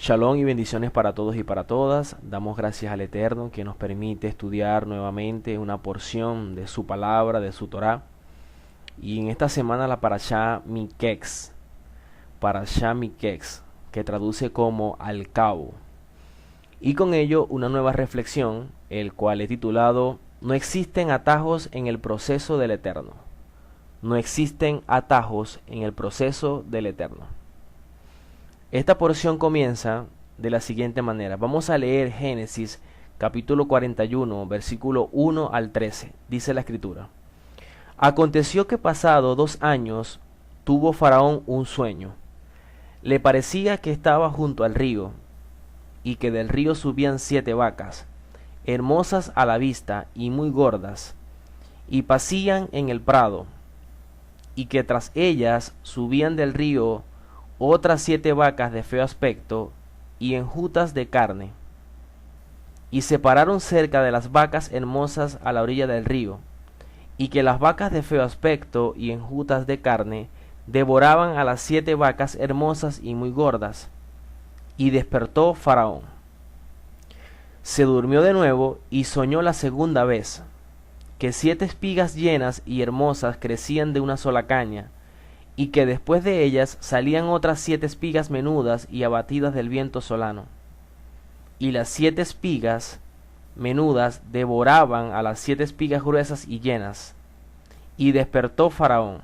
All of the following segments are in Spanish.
Shalom y bendiciones para todos y para todas. Damos gracias al Eterno que nos permite estudiar nuevamente una porción de su palabra, de su Torá. Y en esta semana la Parashá Miketz, que traduce como al cabo. Y con ello una nueva reflexión, el cual he titulado No existen atajos en el proceso del Eterno. No existen atajos en el proceso del Eterno. Esta porción comienza de la siguiente manera. Vamos a leer Génesis capítulo 41, versículo 1 al 13. Dice la escritura. Aconteció que pasado 2 años tuvo Faraón un sueño. Le parecía que estaba junto al río y que del río subían 7 vacas, hermosas a la vista y muy gordas, y pacían en el prado, y que tras ellas subían del río otras 7 vacas de feo aspecto y enjutas de carne, y se pararon cerca de las vacas hermosas a la orilla del río, y que las vacas de feo aspecto y enjutas de carne devoraban a las 7 vacas hermosas y muy gordas. Y despertó Faraón. Se durmió de nuevo y soñó la segunda vez, que 7 espigas llenas y hermosas crecían de una sola caña, y que después de ellas salían otras 7 espigas menudas y abatidas del viento solano. Y las 7 espigas menudas devoraban a las 7 espigas gruesas y llenas. Y despertó Faraón.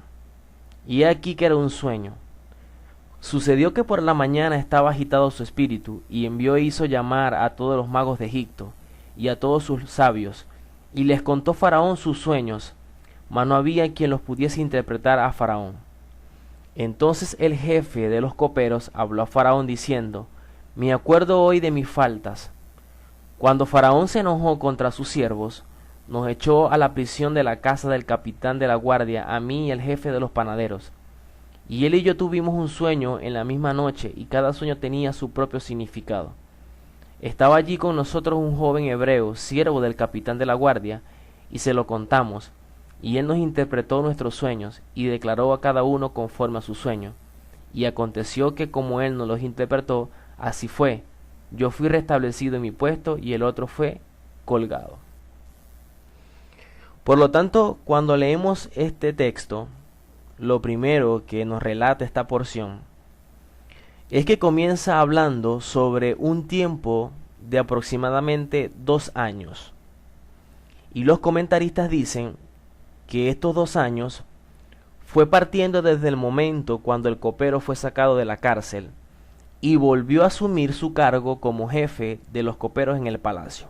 Y he aquí que era un sueño. Sucedió que por la mañana estaba agitado su espíritu, y envió e hizo llamar a todos los magos de Egipto, y a todos sus sabios, y les contó Faraón sus sueños, mas no había quien los pudiese interpretar a Faraón. Entonces el jefe de los coperos habló a Faraón diciendo, Me acuerdo hoy de mis faltas. Cuando Faraón se enojó contra sus siervos, nos echó a la prisión de la casa del capitán de la guardia, a mí y al jefe de los panaderos. Y él y yo tuvimos un sueño en la misma noche, y cada sueño tenía su propio significado. Estaba allí con nosotros un joven hebreo, siervo del capitán de la guardia, y se lo contamos, y él nos interpretó nuestros sueños, y declaró a cada uno conforme a su sueño. Y aconteció que como él nos los interpretó, así fue. Yo fui restablecido en mi puesto, y el otro fue colgado. Por lo tanto, cuando leemos este texto, lo primero que nos relata esta porción es que comienza hablando sobre un tiempo de aproximadamente 2 años. Y los comentaristas dicen que estos 2 años fue partiendo desde el momento cuando el copero fue sacado de la cárcel y volvió a asumir su cargo como jefe de los coperos en el palacio.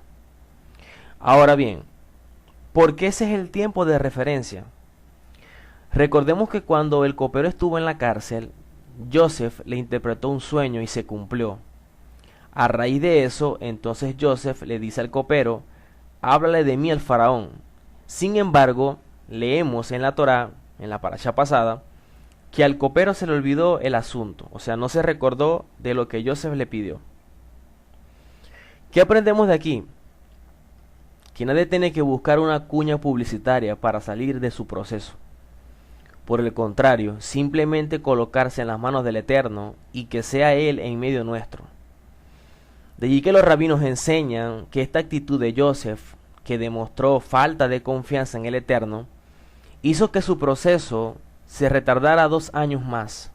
Ahora bien, ¿por qué ese es el tiempo de referencia? Recordemos que cuando el copero estuvo en la cárcel, Joseph le interpretó un sueño y se cumplió. A raíz de eso, entonces Joseph le dice al copero, háblale de mí al faraón. Sin embargo, leemos en la Torá, en la parashá pasada, que al copero se le olvidó el asunto, o sea, no se recordó de lo que Joseph le pidió. ¿Qué aprendemos de aquí? Que nadie tiene que buscar una cuña publicitaria para salir de su proceso. Por el contrario, simplemente colocarse en las manos del Eterno y que sea Él en medio nuestro. De allí que los rabinos enseñan que esta actitud de Joseph, que demostró falta de confianza en el Eterno, hizo que su proceso se retardara 2 años más.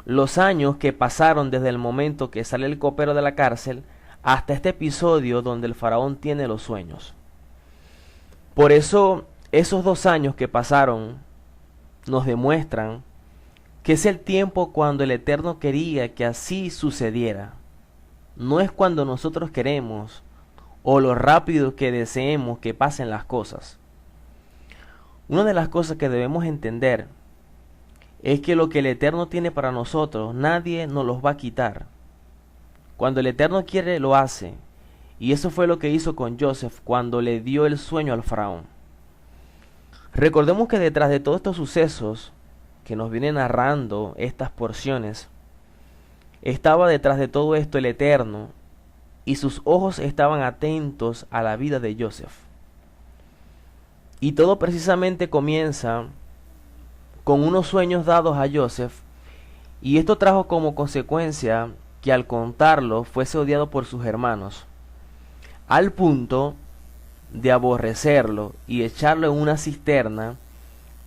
Los años que pasaron desde el momento que sale el copero de la cárcel hasta este episodio donde el faraón tiene los sueños. Por eso, esos 2 años que pasaron nos demuestran que es el tiempo cuando el Eterno quería que así sucediera. No es cuando nosotros queremos o lo rápido que deseemos que pasen las cosas. Una de las cosas que debemos entender es que lo que el Eterno tiene para nosotros, nadie nos los va a quitar. Cuando el Eterno quiere, lo hace. Y eso fue lo que hizo con Joseph cuando le dio el sueño al faraón. Recordemos que detrás de todos estos sucesos que nos vienen narrando estas porciones, estaba detrás de todo esto el Eterno, y sus ojos estaban atentos a la vida de Joseph. Y todo precisamente comienza con unos sueños dados a Joseph, y esto trajo como consecuencia que al contarlo fuese odiado por sus hermanos, al punto de aborrecerlo y echarlo en una cisterna,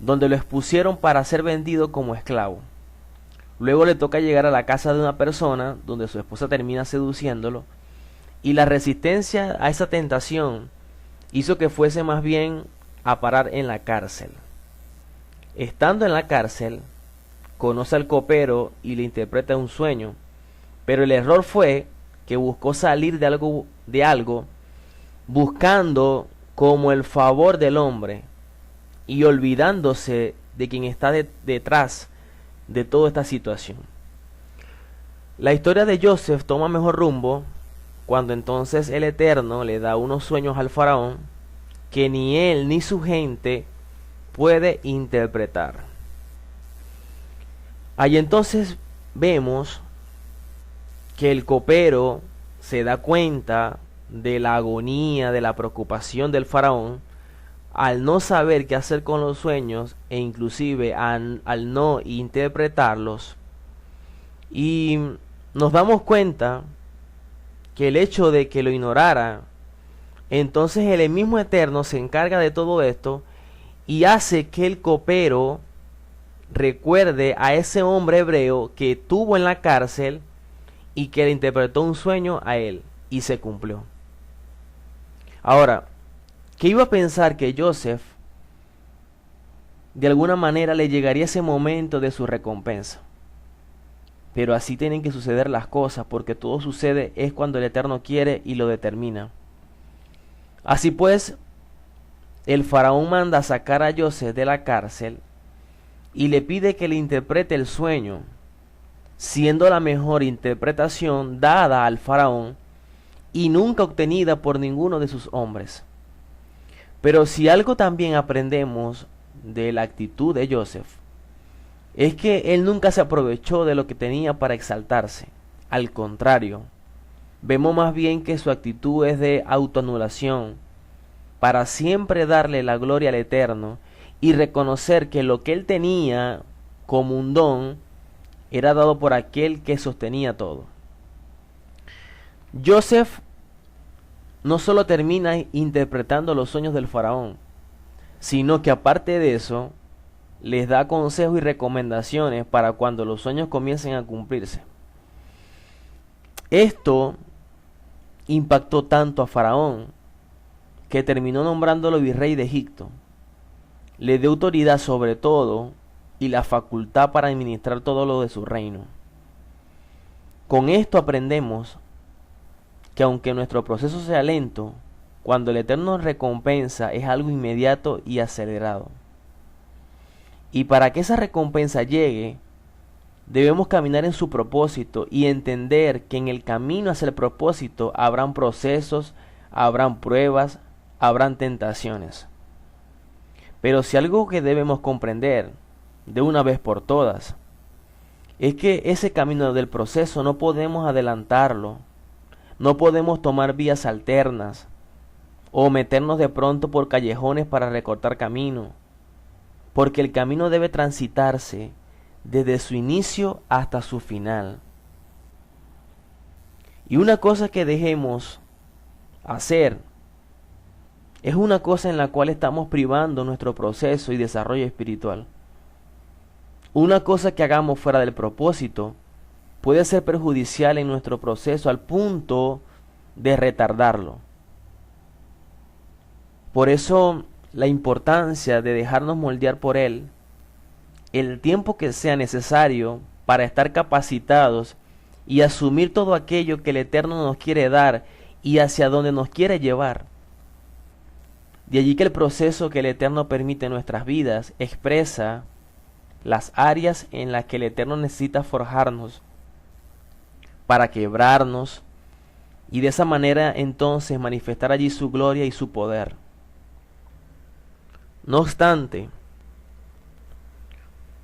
donde lo expusieron para ser vendido como esclavo. Luego le toca llegar a la casa de una persona, donde su esposa termina seduciéndolo, y la resistencia a esa tentación hizo que fuese más bien a parar en la cárcel. Estando en la cárcel, conoce al copero y le interpreta un sueño, pero el error fue que buscó salir de algo buscando como el favor del hombre y olvidándose de quien está detrás de toda esta situación. La historia de Joseph toma mejor rumbo cuando entonces el Eterno le da unos sueños al faraón que ni él ni su gente puede interpretar. Allí entonces vemos que el copero se da cuenta de la agonía, de la preocupación del faraón, al no saber qué hacer con los sueños e inclusive al no interpretarlos. Y nos damos cuenta que el hecho de que lo ignorara, entonces el mismo Eterno se encarga de todo esto y hace que el copero recuerde a ese hombre hebreo que tuvo en la cárcel y que le interpretó un sueño a él y se cumplió. Ahora, ¿qué iba a pensar que Joseph de alguna manera le llegaría ese momento de su recompensa? Pero así tienen que suceder las cosas, porque todo sucede es cuando el Eterno quiere y lo determina. Así pues, el faraón manda sacar a Joseph de la cárcel y le pide que le interprete el sueño, siendo la mejor interpretación dada al faraón y nunca obtenida por ninguno de sus hombres. Pero si algo también aprendemos de la actitud de Joseph, es que él nunca se aprovechó de lo que tenía para exaltarse. Al contrario, vemos más bien que su actitud es de autoanulación, para siempre darle la gloria al Eterno y reconocer que lo que él tenía como un don era dado por aquel que sostenía todo. Joseph no solo termina interpretando los sueños del faraón, sino que aparte de eso, les da consejos y recomendaciones para cuando los sueños comiencen a cumplirse. Esto impactó tanto a Faraón que terminó nombrándolo virrey de Egipto. Le dio autoridad sobre todo y la facultad para administrar todo lo de su reino. Con esto aprendemos que aunque nuestro proceso sea lento, cuando el Eterno recompensa es algo inmediato y acelerado. Y para que esa recompensa llegue, debemos caminar en su propósito y entender que en el camino hacia el propósito habrán procesos, habrán pruebas, habrán tentaciones. Pero si algo que debemos comprender de una vez por todas es que ese camino del proceso no podemos adelantarlo, no podemos tomar vías alternas o meternos de pronto por callejones para recortar camino, porque el camino debe transitarse desde su inicio hasta su final. Y una cosa que dejemos hacer es una cosa en la cual estamos privando nuestro proceso y desarrollo espiritual. Una cosa que hagamos fuera del propósito puede ser perjudicial en nuestro proceso al punto de retardarlo. Por eso la importancia de dejarnos moldear por Él el tiempo que sea necesario para estar capacitados y asumir todo aquello que el Eterno nos quiere dar y hacia donde nos quiere llevar. De allí que el proceso que el Eterno permite en nuestras vidas expresa las áreas en las que el Eterno necesita forjarnos para quebrarnos y de esa manera entonces manifestar allí su gloria y su poder. No obstante,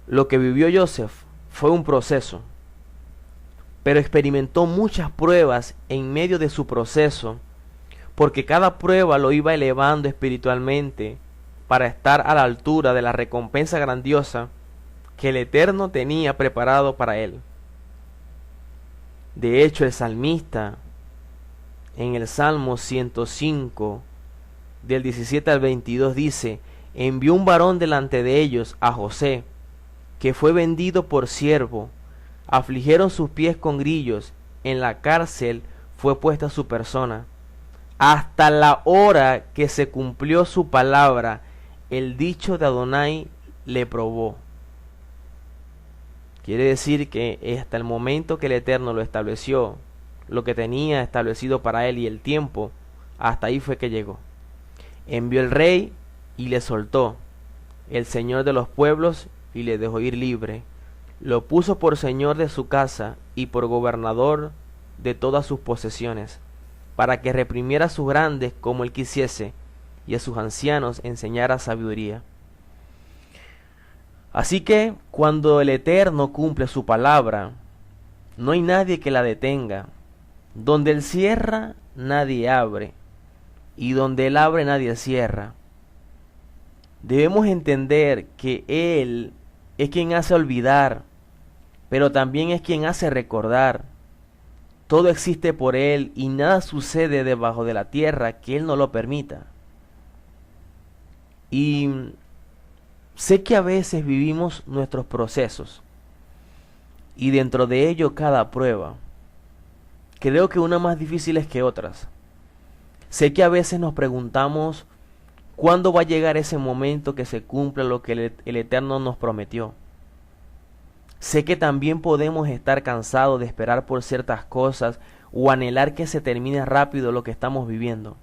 lo que vivió Joseph fue un proceso, pero experimentó muchas pruebas en medio de su proceso, porque cada prueba lo iba elevando espiritualmente para estar a la altura de la recompensa grandiosa que el Eterno tenía preparado para él. De hecho, el salmista en el Salmo 105, del 17 al 22 dice: envió un varón delante de ellos, a José, que fue vendido por siervo. Afligieron sus pies con grillos, en la cárcel fue puesta su persona. Hasta la hora que se cumplió su palabra, el dicho de Adonai le probó. Quiere decir que hasta el momento que el Eterno lo estableció, lo que tenía establecido para él y el tiempo, hasta ahí fue que llegó. Envió el rey y le soltó, el señor de los pueblos, y le dejó ir libre. Lo puso por señor de su casa y por gobernador de todas sus posesiones, para que reprimiera a sus grandes como él quisiese, y a sus ancianos enseñara sabiduría. Así que cuando el Eterno cumple su palabra, no hay nadie que la detenga. Donde él cierra, nadie abre, y donde él abre, nadie cierra. Debemos entender que él es quien hace olvidar, pero también es quien hace recordar. Todo existe por él y nada sucede debajo de la tierra que él no lo permita. Y sé que a veces vivimos nuestros procesos y dentro de ello cada prueba. Creo que unas más difíciles que otras. Sé que a veces nos preguntamos cuándo va a llegar ese momento que se cumpla lo que el Eterno nos prometió. Sé que también podemos estar cansados de esperar por ciertas cosas o anhelar que se termine rápido lo que estamos viviendo.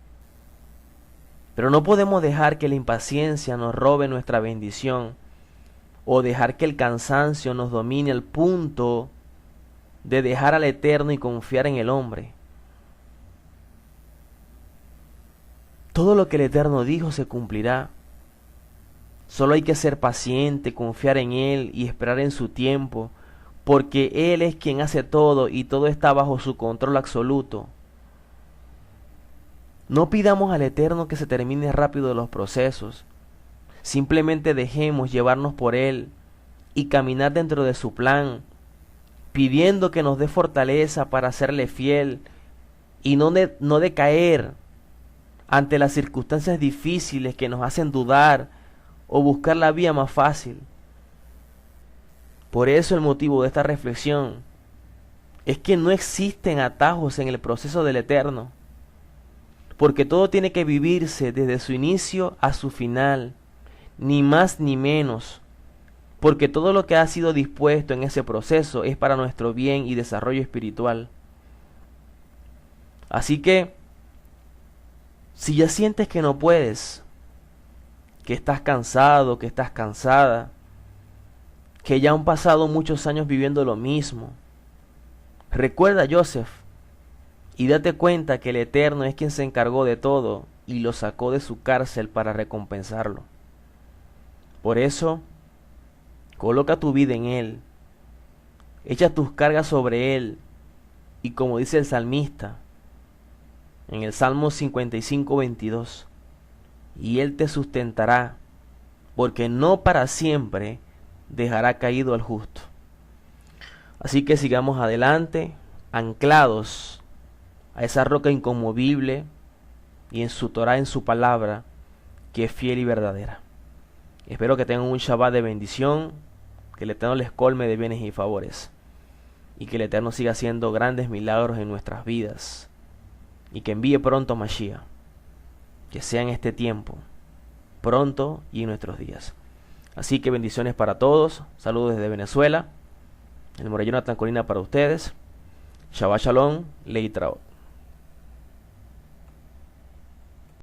Pero no podemos dejar que la impaciencia nos robe nuestra bendición o dejar que el cansancio nos domine al punto de dejar al Eterno y confiar en el hombre. Todo lo que el Eterno dijo se cumplirá. Solo hay que ser paciente, confiar en Él y esperar en su tiempo, porque Él es quien hace todo y todo está bajo su control absoluto. No pidamos al Eterno que se termine rápido los procesos. Simplemente dejemos llevarnos por Él y caminar dentro de su plan, pidiendo que nos dé fortaleza para serle fiel y no decaer ante las circunstancias difíciles que nos hacen dudar o buscar la vía más fácil. Por eso el motivo de esta reflexión es que no existen atajos en el proceso del Eterno, porque todo tiene que vivirse desde su inicio a su final, ni más ni menos, porque todo lo que ha sido dispuesto en ese proceso es para nuestro bien y desarrollo espiritual. Así que, si ya sientes que no puedes, que estás cansado, que estás cansada, que ya han pasado muchos años viviendo lo mismo, recuerda a Joseph y date cuenta que el Eterno es quien se encargó de todo y lo sacó de su cárcel para recompensarlo. Por eso, coloca tu vida en Él, echa tus cargas sobre Él y como dice el salmista en el Salmo 55:22, y Él te sustentará, porque no para siempre dejará caído al justo. Así que sigamos adelante, anclados a esa roca inconmovible y en su Torah, en su palabra, que es fiel y verdadera. Espero que tengan un Shabbat de bendición, que el Eterno les colme de bienes y favores, y que el Eterno siga haciendo grandes milagros en nuestras vidas, y que envíe pronto a Mashiach, que sea en este tiempo, pronto y en nuestros días. Así que bendiciones para todos, saludos desde Venezuela, el Morellón Jonathan Colina para ustedes, Shabbat Shalom, Leitraot.